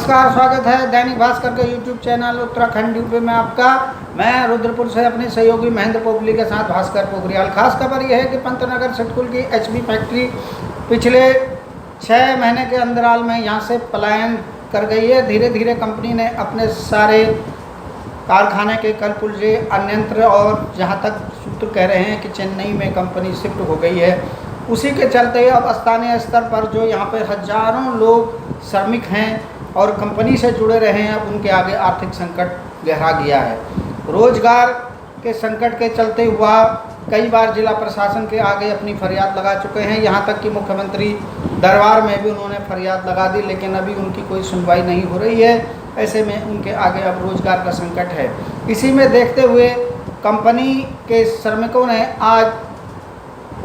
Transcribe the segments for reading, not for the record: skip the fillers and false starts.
नमस्कार, स्वागत है दैनिक भास्कर के यूट्यूब चैनल उत्तराखंड यूपी में आपका। मैं रुद्रपुर से अपने सहयोगी महेंद्र पोपली के साथ भास्कर पोखरियाल। खास खबर यह है कि पंतनगर सिडकुल की एचपी फैक्ट्री पिछले 6 महीने के अंतराल में यहां से पलायन कर गई है। धीरे धीरे कंपनी ने अपने सारे कारखाने के कल पुर्जे अन्यंत्र और जहाँ तक सूत्र कह रहे हैं कि चेन्नई में कंपनी शिफ्ट हो गई है, उसी के चलते अब स्थानीय स्तर पर जो यहाँ पर हजारों लोग श्रमिक हैं और कंपनी से जुड़े रहे हैं, अब उनके आगे आर्थिक संकट गहरा गया है। रोजगार के संकट के चलते हुआ कई बार जिला प्रशासन के आगे अपनी फरियाद लगा चुके हैं। यहाँ तक कि मुख्यमंत्री दरबार में भी उन्होंने फरियाद लगा दी, लेकिन अभी उनकी कोई सुनवाई नहीं हो रही है। ऐसे में उनके आगे अब रोजगार का संकट है। इसी में देखते हुए कंपनी के श्रमिकों ने आज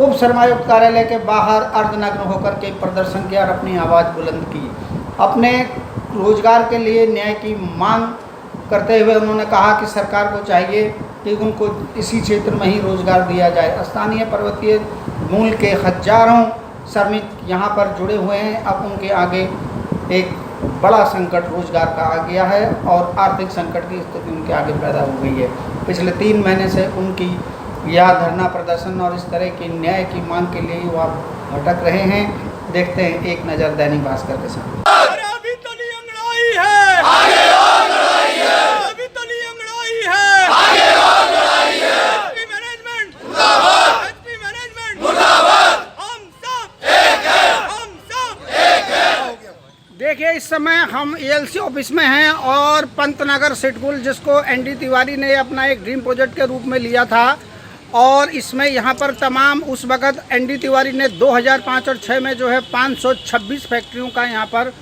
उप श्रमायुक्त कार्यालय के बाहर अर्धनग्न होकर के प्रदर्शन किया और अपनी आवाज़ बुलंद की। अपने रोजगार के लिए न्याय की मांग करते हुए उन्होंने कहा कि सरकार को चाहिए कि उनको इसी क्षेत्र में ही रोजगार दिया जाए। स्थानीय पर्वतीय मूल के हजारों श्रमिक यहाँ पर जुड़े हुए हैं। अब उनके आगे एक बड़ा संकट रोजगार का आ गया है और आर्थिक संकट की स्थिति उनके आगे पैदा हो गई है। पिछले 3 महीने से उनकी यह धरना प्रदर्शन और इस तरह की न्याय की मांग के लिए वो भटक रहे हैं। देखते हैं एक नज़र दैनिक भास्कर के साथ। अभी तो नहीं अंगड़ाई है, आगे और लड़ाई है। अभी तो नहीं अंगड़ाई है, आगे और लड़ाई है। एचपी मैनेजमेंट मुर्दाबाद, एचपी मैनेजमेंट मुर्दाबाद। हम सब एक है, हम सब एक है। देखिए, इस समय हम एएलसी ऑफिस में हैं और पंतनगर सिडकुल, जिसको एनडी तिवारी ने अपना एक ड्रीम प्रोजेक्ट के रूप में लिया था, और इसमें यहाँ पर तमाम उस वक़्त एनडी तिवारी ने 2005 और 6 में जो है 526 फैक्ट्रियों का यहाँ पर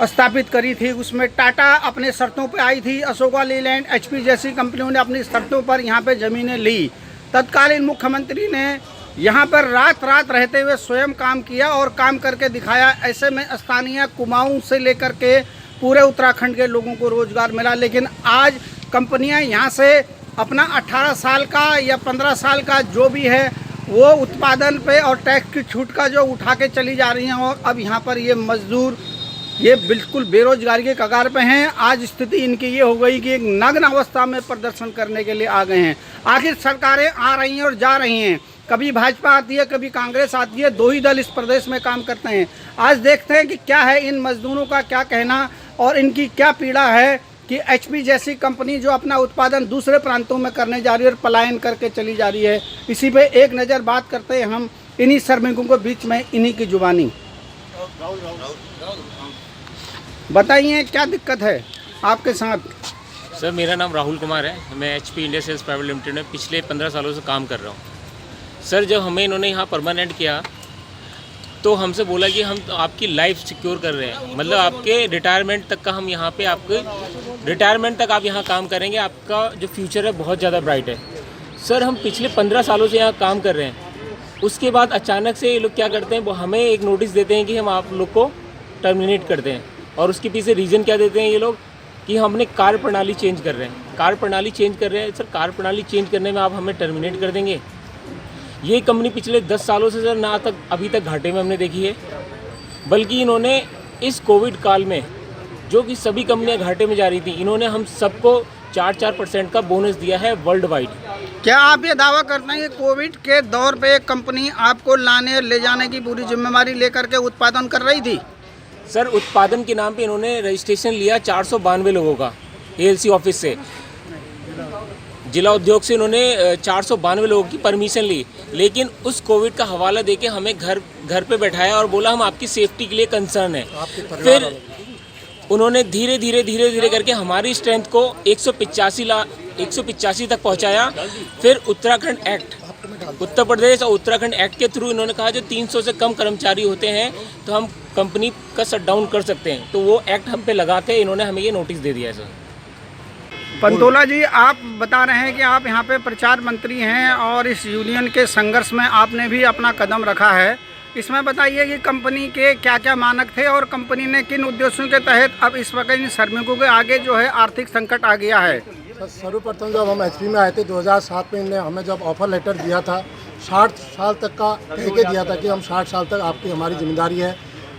स्थापित करी थी। उसमें टाटा अपने शर्तों पे आई थी, अशोका लीलैंड, एचपी जैसी कंपनियों ने अपनी शर्तों पर यहाँ पे ज़मीनें ली। तत्कालीन मुख्यमंत्री ने यहाँ पर रात रात रहते हुए स्वयं काम किया और काम करके दिखाया। ऐसे में स्थानीय कुमाऊं से लेकर के पूरे उत्तराखंड के लोगों को रोज़गार मिला। लेकिन आज कंपनियाँ यहाँ से अपना 18 साल का या 15 साल का जो भी है वो उत्पादन पे और टैक्स की छूट का जो उठा के चली जा रही हैं, और अब यहाँ पर ये मजदूर ये बिल्कुल बेरोजगारी के कगार पे हैं। आज स्थिति इनकी ये हो गई कि एक नग्न अवस्था में प्रदर्शन करने के लिए आ गए हैं। आखिर सरकारें आ रही हैं और जा रही हैं, कभी भाजपा आती है, कभी कांग्रेस आती है, 2 ही दल इस प्रदेश में काम करते हैं। आज देखते हैं कि क्या है इन मजदूरों का क्या कहना और इनकी क्या पीड़ा है कि एचपी जैसी कंपनी जो अपना उत्पादन दूसरे प्रांतों में करने जा रही है और पलायन करके चली जा रही है। इसी पे एक नज़र बात करते हैं हम इन्हीं श्रमिकों को बीच में, इन्हीं की जुबानी। बताइए क्या दिक्कत है आपके साथ? सर, मेरा नाम राहुल कुमार है। मैं HP India sales private limited में पिछले 15 सालों से काम कर रहा हूँ। सर, जब हमें इन्होंने यहाँ परमानेंट किया तो हमसे बोला कि हम आपकी लाइफ सिक्योर कर रहे हैं, मतलब आपके रिटायरमेंट तक का हम यहाँ पे आपके रिटायरमेंट तक आप यहाँ काम करेंगे, आपका जो फ्यूचर है बहुत ज़्यादा ब्राइट है। सर, हम पिछले 15 सालों से यहाँ काम कर रहे हैं। उसके बाद अचानक से ये लोग क्या करते हैं, वो हमें एक नोटिस देते हैं कि हम आप लोग को टर्मिनेट करते हैं। और उसके पीछे रीज़न क्या देते हैं ये लोग कि हम अपने कार्य प्रणाली चेंज कर रहे हैं। कार्य प्रणाली चेंज कर रहे हैं। सर, कार्य प्रणाली चेंज करने में आप हमें टर्मिनेट कर देंगे? ये कंपनी पिछले 10 सालों से सर ना तक अभी तक घाटे में हमने देखी है, बल्कि इन्होंने इस कोविड काल में जो कि सभी कंपनियां घाटे में जा रही थी, इन्होंने हम सबको 4% का बोनस दिया है वर्ल्ड वाइड। क्या आप ये दावा करते हैं कि कोविड के दौर पे एक कंपनी आपको लाने और ले जाने की पूरी जिम्मेवारी लेकर के उत्पादन कर रही थी? सर, उत्पादन के नाम पे इन्होंने रजिस्ट्रेशन लिया 492 लोगों का एएलसी ऑफिस से, जिला उद्योग से इन्होंने 492 लोगों की परमिशन ली, लेकिन उस कोविड का हवाला देके हमें घर पे बैठाया और बोला हम आपकी सेफ्टी के लिए कंसर्न है। फिर उन्होंने धीरे धीरे करके हमारी स्ट्रेंथ को 185 तक पहुंचाया। फिर उत्तराखंड एक्ट, उत्तर प्रदेश और उत्तराखंड एक्ट के थ्रू इन्होंने कहा जो 300 से कम कर्मचारी होते हैं तो हम कंपनी का शट डाउन कर सकते हैं। तो वो एक्ट हम पे लगा के इन्होंने हमें ये नोटिस दे दिया है। सर पंतोला जी, आप बता रहे हैं कि आप यहाँ पे प्रचार मंत्री हैं और इस यूनियन के संघर्ष में आपने भी अपना कदम रखा है। इसमें बताइए कि कंपनी के क्या क्या मानक थे और कंपनी ने किन उद्देश्यों के तहत अब इस वक्त इन श्रमिकों के आगे जो है आर्थिक संकट आ गया है? सर्वप्रथम जब हम एचपी में आए थे 2007 में, इन्हें हमें जब ऑफर लेटर दिया था 60 साल तक का कह के दिया था कि हम 60 साल तक आपकी हमारी जिम्मेदारी है।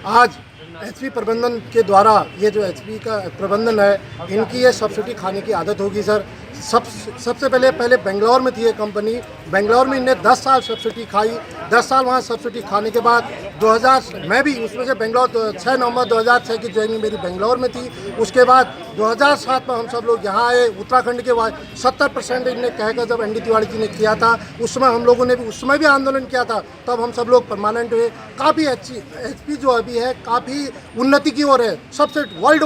आज एचपी प्रबंधन के द्वारा ये जो एचपी का प्रबंधन है, इनकी ये सब्सिडी खाने की आदत होगी सर। सबसे पहले बेंगलोर में थी ये कंपनी। बेंगलोर में इन्हें 10 साल सब्सिडी खाई। 10 साल वहाँ सब्सिडी खाने के बाद 2000 मैं भी उसमें से बेंगलोर 6 नवंबर 2006 की ज्वाइनिंग मेरी बेंगलोर में थी। उसके बाद 2007 में हम सब लोग यहाँ आए। उत्तराखंड के 70% इन्हें कहकर जब एनडी तिवारी जी ने किया था, उस समय हम लोगों ने भी उस समय भी आंदोलन किया था। तब हम सब लोग परमानेंट हुए। काफ़ी अच्छी एचपी जो अभी है काफ़ी उन्नति की ओर है। सबसे वर्ल्ड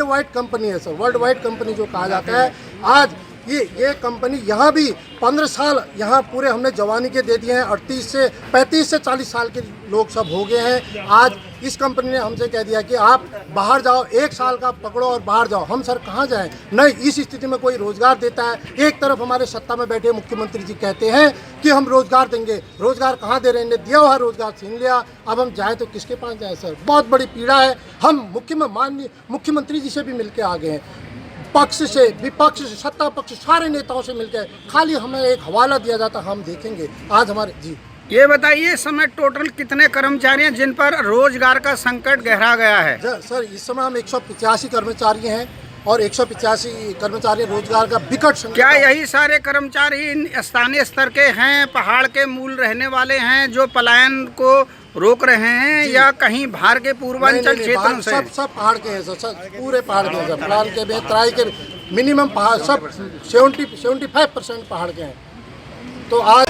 वाइड कंपनी है सर। वर्ल्ड वाइड कंपनी जो कहा जाता है। आज ये कंपनी यहाँ भी 15 साल यहाँ पूरे हमने जवानी के दे दिए हैं। 35 से 40 साल के लोग सब हो गए हैं। आज इस कंपनी ने हमसे कह दिया कि आप बाहर जाओ, 1 साल का पकड़ो और बाहर जाओ। हम सर कहाँ जाएं? नहीं, इस स्थिति में कोई रोज़गार देता है। एक तरफ हमारे सत्ता में बैठे मुख्यमंत्री जी कहते हैं कि हम रोज़गार देंगे। रोज़गार कहाँ दे रहे हैं? इन्हें दिया हुआ रोज़गार छीन लिया। अब हम जाए तो किसके पास जाए सर? बहुत बड़ी पीड़ा है। हम माननीय मुख्यमंत्री जी से भी मिल के आ गए हैं। पक्ष से विपक्ष से सत्ता पक्ष सारे नेताओं से मिलकर खाली हमें एक हवाला दिया जाता, हम देखेंगे। आज हमारे जी ये बताइए, इस समय टोटल कितने कर्मचारी हैं जिन पर रोजगार का संकट गहरा गया है? सर इस समय हम 185 कर्मचारी हैं और 185 कर्मचारी रोजगार का विकट संकट। क्या यही सारे कर्मचारी स्थानीय स्तर के हैं, पहाड़ के मूल रहने वाले हैं, जो पलायन को रोक रहे हैं, या कहीं बाहर के पूर्वांचल क्षेत्रों से? सब पहाड़ के हैं सर। पूरे पहाड़ के हैं सर। पलायन के भी, तराई के मिनिमम पहाड़ सब 75% पहाड़ के हैं। तो आज